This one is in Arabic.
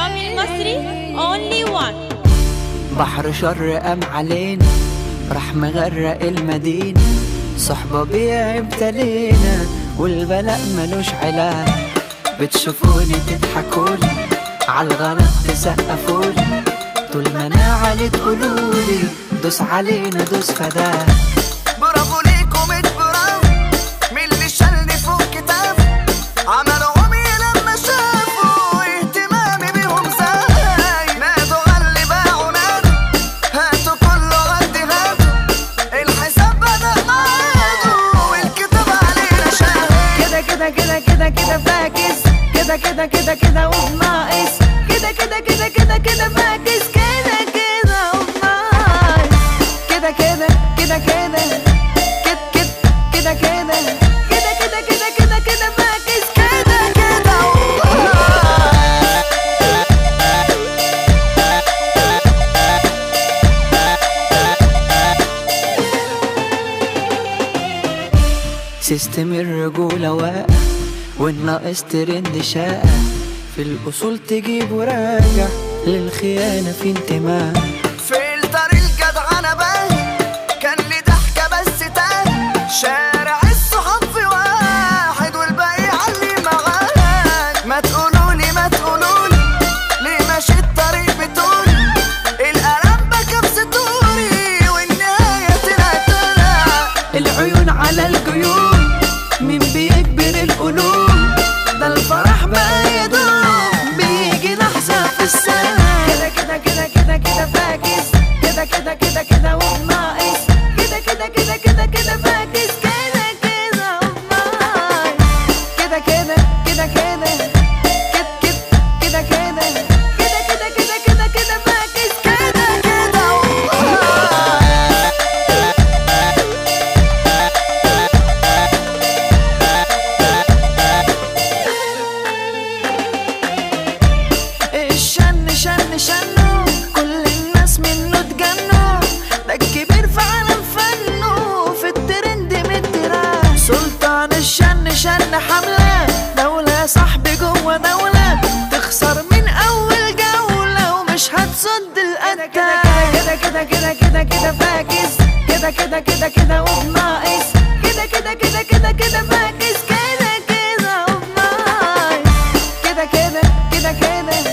رامي المصري only one. بحر شر قام علينا راح مغرق المدينة، صحبة بيع ابتلينا والبلاء ملوش علاج. بتشوفوني تضحكولي عالغلط تسقفولي، طول ما انا علي تقولولي دوس علينا دوس فداك. برافو ليكم برافو من اللي شالني فوق كتاف، عملوا عمي لما شافوا اهتمامي بيهم زاي. نادوا غلي باعوا نادوا هاتوا كله غدي هاتوا، الحساب بدأ معادوا والكتاب علينا شاهد. كده كده كده كده كده فاكس، كده كده كده كده وبناقص، كده كده كده كده كده فاكس، كده كده وبناقص، كده كده كده كده كده كده كده كده كده كده كده كده فاكس، كده كده سيستم الرجولة واقع والناقص ترند شائع، في الأصول تجيب وراجع للخيانة في انتماء. فلتر الجدعنة باين كان لي ضحكة بس تاني، شارع الصحاب في واحد والباقي علي معاك. ما تقولولي ما تقولولي ليه ماشي الطريق بتقولي، القلم بكى بستوري والنهاية طلعت. العيون على الجيوب مين بيكبر القلوب، ده الفرح بقى يدوم بيجي لحظة في السنة. كده كده كده كده كده فاكس، كده كده كده كده وبناقص، كده كده كده كده كده فاكس، كده كده وبناقص، كده كده كده كده كده كده كده كده كده كده كده فاكس، كده كده الشن شن شنو كل الناس منه اتجنوا، ده الكبير في عالم فنه في الترند متراك. سلطان الشن شن حملة دولة يا صاحبي جوه دولة، تخسر من أول جولة ومش هتصد الأتاك. كده كده كده كده كده فاكس، كده كده كده كده وبناقص، كده كده كده كده كده فاكس، كده كده وبناقص، كده كده كده كده